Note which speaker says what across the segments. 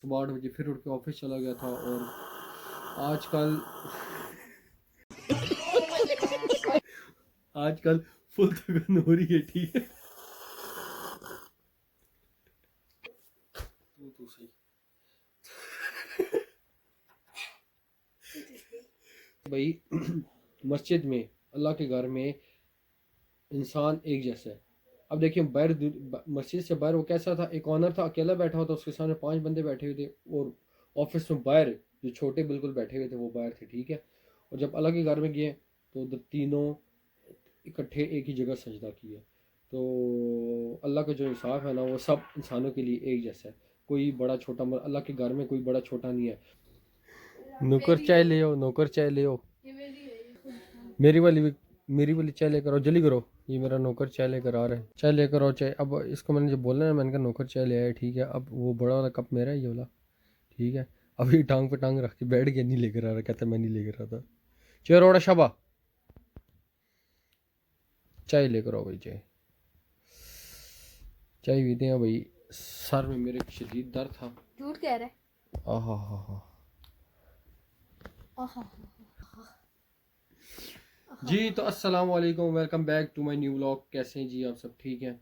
Speaker 1: सुबह 8 बजे फिर उठ के ऑफिस चला गया था। और आजकल आजकल फुल थकन हो रही है, ठीक है। तू सही भाई। मस्जिद में, अल्लाह के घर में इंसान एक जैसा है। अब देखिए बाहर मस्जिद से बाहर वो कैसा था, एक ऑनर था अकेला बैठा हुआ था, उसके सामने 5 बंदे बैठे हुए थे। और ऑफिस में बाहर जो छोटे बिल्कुल बैठे हुए थे वो बाहर थे, ठीक है। और जब अल्लाह के घर में गए तो उधर तीनों इकट्ठे एक ही जगह सजदा किए। तो अल्लाह का जो इंसाफ है ना, वो सब इंसानों के लिए एक जैसा है। कोई बड़ा छोटा, अल्लाह के घर में कोई बड़ा छोटा नहीं है। नौकर चाय ले आओ, नौकर चाय ले आओ। मेरी वाली चाय लेकर आओ, जल्दी करो। ये मेरा नौकर चाय लेकर आ रहा है, चाय लेकर आओ चाय। अब इसको मैंने जो बोला ना, मैंने कहा नौकर चाय ले आया, ठीक है। अब वो बड़ा वाला कप मेरा है, ये वाला, ठीक है। अभी टांग पे टांग रख के बैठ गया, नहीं लेकर आ रहा, कहता मैं नहीं लेकर आता। चाय रोड़ा शाबा, चाय लेकर आओ भाई, चाय चाय पीते हैं भाई। सर में मेरे शदीद दर्द था।
Speaker 2: झूठ कह रहा है।
Speaker 1: आहा हा हा। जी तो अस्सलाम वालेकुम, welcome back to my new vlog. कैसे हैं जी आप सब, ठीक हैं।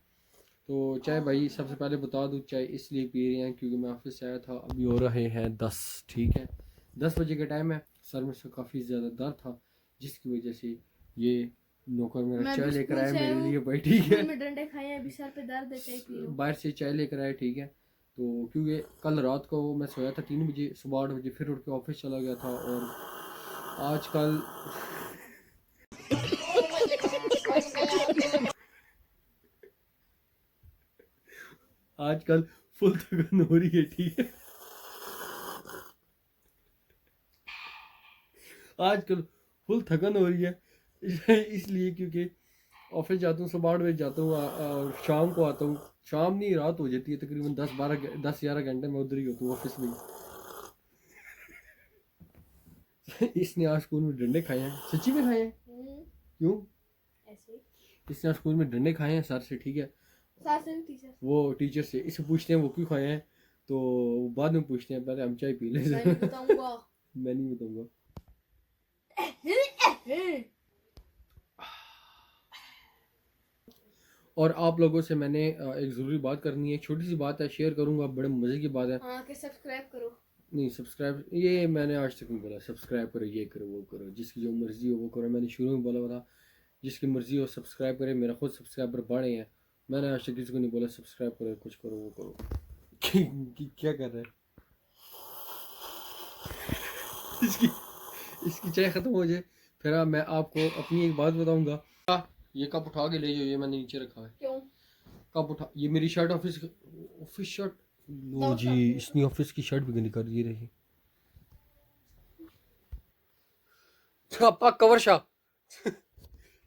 Speaker 1: तो चाय भाई सबसे पहले बता दूँ, चाय इसलिए पी रहे हैं क्योंकि मैं ऑफिस से आया था, अभी हो रहे हैं 10, ठीक है। 10 बजे का टाइम है। सर में से काफ़ी ज़्यादा दर्द था, जिसकी वजह से ये नौकर मेरा चाय लेकर आया मेरे लिए भाई, ठीक है।
Speaker 2: मैं डंडे खाए, अभी सर पे दर्द है, चाय पी रहा हूं।
Speaker 1: बाहर से चाय लेकर आया, ठीक है। तो क्योंकि कल रात को मैं सोया था 3 बजे, सुबह 8 बजे फिर उठ के ऑफिस चला गया था। और आजकल आजकल फुल थकन हो रही है, ठीक है। आजकल फुल थकन हो रही है इसलिए क्योंकि ऑफिस जाता हूँ, सुबह 8 बजे जाता हूँ और शाम को आता हूँ। शाम नहीं, रात हो जाती है, तकरीबन 10-11 घंटे में उधर ही होता हूँ ऑफिस में। इसने आज स्कूल में डंडे खाए हैं, सच्ची में खाए हैं। क्यों?
Speaker 2: ऐसे
Speaker 1: इसने आज स्कूल में डंडे खाए हैं सर से, ठीक है।
Speaker 2: सर से टीचर
Speaker 1: वो टीचर से इसे पूछते हैं वो क्यों खाए हैं, तो बाद में पूछते हैं, पहले हम चाय पी ले।
Speaker 2: मैं नहीं बताऊंगा।
Speaker 1: मैं नहीं बताऊंगा। और आप लोगों से मैंने एक ज़रूरी बात करनी है, छोटी सी बात है, शेयर करूंगा, बड़े मज़े की बात है।
Speaker 2: हाँ कि सब्सक्राइब करो।
Speaker 1: नहीं, सब्सक्राइब ये मैंने आज तक नहीं बोला, सब्सक्राइब करो, ये करो, वो करो, जिसकी जो मर्ज़ी हो वो करो। मैंने शुरू में बोला था जिसकी मर्ज़ी हो सब्सक्राइब करे, मेरा खुद सब्सक्राइबर बढ़े हैं। मैंने आज तक किसी को नहीं बोला सब्सक्राइब करो, कुछ करो, वो करो। क्या कर रहा है? इसकी इसकी चाय ख़त्म हो जाए फिर मैं आपको अपनी एक बात बताऊंगा। ये कप उठा के ले जाओ, ये मैंने नीचे रखा है।
Speaker 2: क्यों?
Speaker 1: कप उठा, ये मेरी शर्ट, ऑफिस शर्ट। लो जी, इसने ऑफिस की शर्ट भी गंदी कर दी रही। कवर शा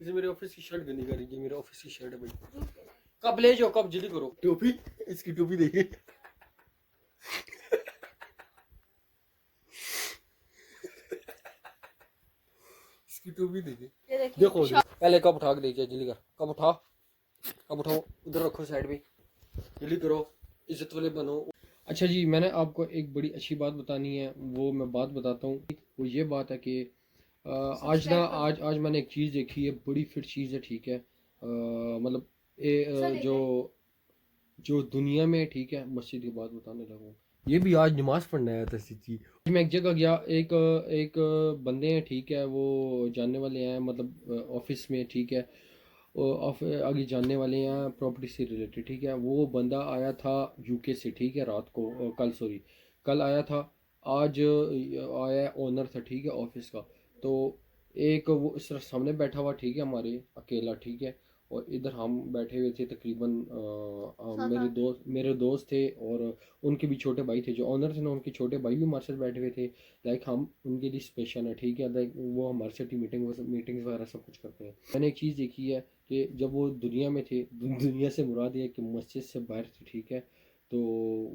Speaker 1: इसे मेरे ऑफिस की शर्ट गंदी कर रही है, मेरे ऑफिस की शर्ट है भाई। कब ले जाओ, कब जल्दी करो। टोपी, इसकी टोपी देखिए। इसकी टोपी देखिए, देखो पहले कप उठा के देखिए, जल्दी कर, कप उठा, कप उठाओ, उधर रखो साइड में, जल्दी करो, इज्जत वाले बनो। अच्छा जी, मैंने आपको एक बड़ी अच्छी बात बतानी है, वो मैं बात बताता हूँ। वो ये बात है कि आज मैंने एक चीज़ देखी है, बड़ी फिट चीज़ है, ठीक है। मतलब जो जो दुनिया में, ठीक है, मस्जिद की बात बताने लगा हूँ। ये भी आज नमाज पढ़ने आया था सच्ची। मैं एक जगह गया, एक एक बंदे हैं, ठीक है, वो जानने वाले हैं, मतलब ऑफिस में, ठीक है, आगे जानने वाले हैं प्रॉपर्टी से रिलेटेड, ठीक है। वो बंदा आया था यूके से, ठीक है, रात को, कल सॉरी, कल आया था। आज आया ओनर था, ठीक है, ऑफिस का। तो एक वो इस तरह सामने बैठा हुआ, ठीक है, हमारे अकेला, ठीक है। और इधर हम बैठे हुए थे तकरीबन मेरे दोस्त थे, और उनके भी छोटे भाई थे, जो ओनर थे ना, उनके छोटे भाई भी हमारे साथ बैठे हुए थे। लाइक हम उनके लिए स्पेशल है, ठीक है। लाइक वो हमारे साथ ही मीटिंग्स वगैरह सब कुछ करते हैं। मैंने एक चीज़ देखी है कि जब वो दुनिया में थे, दुनिया से मुराद ये कि मस्जिद से बाहर थे, ठीक है। तो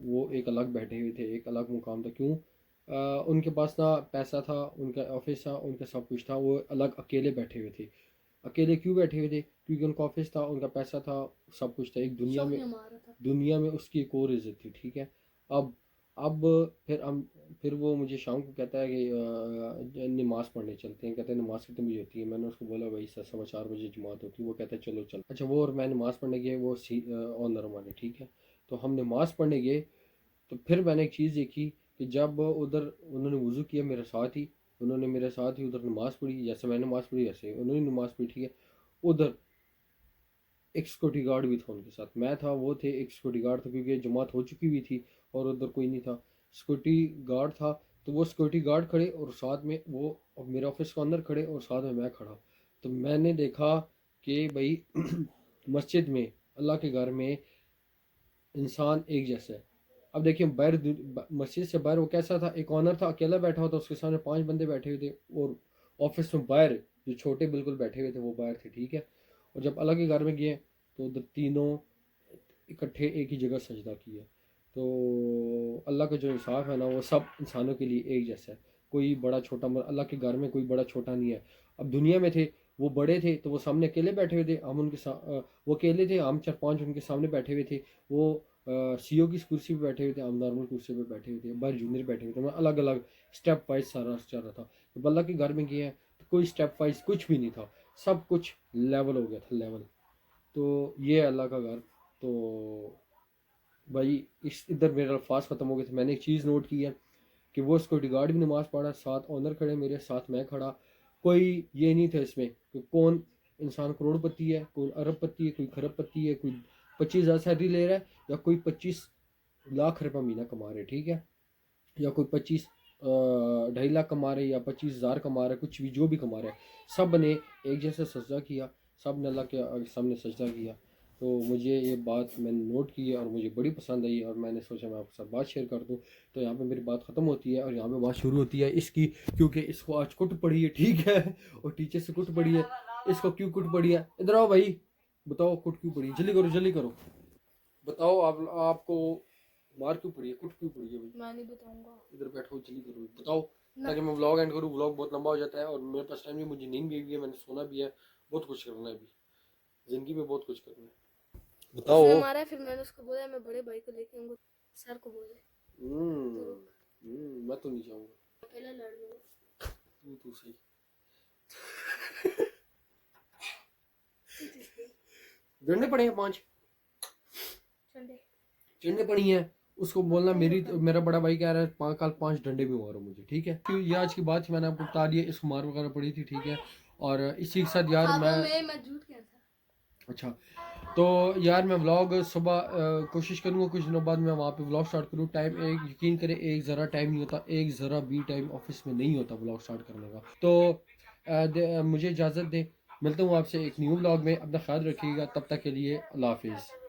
Speaker 1: वो एक अलग बैठे हुए थे, एक अलग मुकाम था। क्यों? उनके पास ना पैसा था, उनका ऑफिस था, उनका सब कुछ था, वो अलग अकेले बैठे हुए थे। अकेले क्यों बैठे हुए थे? क्योंकि उनका ऑफिस था, उनका पैसा था, सब कुछ था। एक दुनिया में उसकी एक और इज्जत थी, ठीक है। अब अब फिर वो मुझे शाम को कहता है कि नमाज़ पढ़ने चलते हैं। कहते हैं नमाज़ कितने बजे होती है। मैंने उसको बोला भाई 4:15 बजे जमात होती है। वो कहता है चलो चल। अच्छा वो और मैं नमाज़ पढ़ने गए, वो ऑनर हमारे, ठीक है। तो हम नमाज़ पढ़ने गए तो फिर मैंने एक चीज़ देखी कि जब उधर उन्होंने वज़ू किया मेरे साथ ही, उन्होंने मेरे साथ ही उधर नमाज़ पढ़ी, जैसे मैंने नमाज़ पढ़ी ऐसे उन्होंने नमाज़ पढ़ी, ठीक है। उधर एक सिक्योरिटी गार्ड भी था उनके साथ, मैं था, वो थे, एक सिक्योरिटी गार्ड था, क्योंकि जमात हो चुकी हुई थी और उधर कोई नहीं था। सिक्योरिटी गार्ड था, तो वो सिक्योरिटी गार्ड खड़े और साथ में वो मेरे ऑफिस के अंदर खड़े और साथ में मैं खड़ा। तो मैंने देखा कि भाई मस्जिद में, अल्लाह के घर में इंसान एक जैसा है। अब देखिए बाहर मस्जिद से बाहर वो कैसा था, एक ऑनर था अकेला बैठा हुआ था, उसके सामने 5 बंदे बैठे हुए थे, और ऑफिस में बाहर जो छोटे बिल्कुल बैठे हुए थे वो बाहर थे, ठीक है। और जब अलग के घर में गए तो उधर तीनों इकट्ठे एक ही जगह सजदा किया। तो अल्लाह का जो इंसाफ है ना, वो सब इंसानों के लिए एक जैसा है, कोई बड़ा छोटा, अल्लाह के घर में कोई बड़ा छोटा नहीं है। अब दुनिया में थे वो बड़े थे तो वो सामने अकेले बैठे हुए थे, हम उनके वो अकेले थे, हम 4-5 उनके सामने बैठे हुए थे। वो सीईओ की कुर्सी पे बैठे हुए थे, हम नॉर्मल कुर्सी पे बैठे हुए थे, बाहर जूनियर बैठे हुए थे। मैं अलग अलग स्टेप वाइज सारा चल रहा था। तो अल्लाह के घर में गए हैं तो कोई स्टेप वाइज कुछ भी नहीं था, सब कुछ लेवल हो गया था, लेवल। तो ये है अल्लाह का घर। तो भाई इधर मेरे अल्फाज ख़त्म हो गए थे। मैंने एक चीज़ नोट की है कि वो सिक्योरिटी गार्ड भी नमाज़ पढ़ा, साथ ऑनर खड़े मेरे साथ, मैं खड़ा, कोई ये नहीं था इसमें कि कौन इंसान करोड़पति है, कोई अरबपति है, कोई खरबपति है, कोई 25,000 सैलरी ले रहा है, या कोई 25 लाख रुपये महीना कमा रहे, ठीक है, या कोई 2.5 लाख कमा रहे, या 25,000 कमा रहे, कुछ भी जो भी कमा रहे, सब ने एक जैसा सजदा किया, सब ने अल्लाह के सामने सजदा किया। तो मुझे ये बात मैंने नोट की है और मुझे बड़ी पसंद आई, और मैंने सोचा मैं आपके साथ बात शेयर कर दूं। तो यहाँ पे मेरी बात ख़त्म होती है और यहाँ पे बात शुरू होती है इसकी, क्योंकि इसको आज कुट पड़ी है, ठीक है, और टीचर से कुट पड़ी है। इसको क्यों कुट पड़ी है, इधर आओ भाई, बताओ कुट क्यों पड़ी है, जल्दी करो जल्दी करो, बताओ आप, आपको मार क्यों पड़ी है, कुट क्यों पड़ी है भाई?
Speaker 2: मैं नहीं बताऊंगा।
Speaker 1: इधर बैठो जल्दी करो, बताओ, ताकि मैं व्लॉग एंड करूँ। व्लॉग बहुत लंबा हो जाता है और मेरे पास टाइम भी, मुझे नींद भी है, मैंने सोना भी है, बहुत कुछ करना है अभी जिंदगी में, बहुत कुछ करना है। बताओ।
Speaker 2: उसने मारा है, फिर मैंने उसको बोला मैं बड़े भाई को लेके आऊंगा, सर को बोले।
Speaker 1: मैं तो नहीं चाहूंगा,
Speaker 2: अकेला लड़ लूंगा।
Speaker 1: तू सही। डंडे पड़े हैं 5
Speaker 2: ठंडे
Speaker 1: डंडे पड़ी हैं, उसको बोलना मेरा बड़ा भाई कह रहा है कल 5 डंडे भी मारो मुझे, ठीक है। क्यों ये आज की बात मैंने आपको बता दी है, इसको मार वगैरह पड़ी थी, ठीक है। और इसी के साथ यार
Speaker 2: मैं झूठ कह था।
Speaker 1: अच्छा, तो यार मैं व्लॉग सुबह कोशिश करूँगा कुछ दिनों बाद मैं वहाँ पे व्लॉग स्टार्ट करूँ। टाइम एक यकीन करें एक ज़रा टाइम नहीं होता, एक ज़रा भी टाइम ऑफिस में नहीं होता व्लॉग स्टार्ट करने का। तो मुझे इजाज़त दें, मिलता हूँ आपसे एक न्यू व्लॉग में, अपना ख्याल रखिएगा, तब तक के लिए अल्लाह हाफिज़।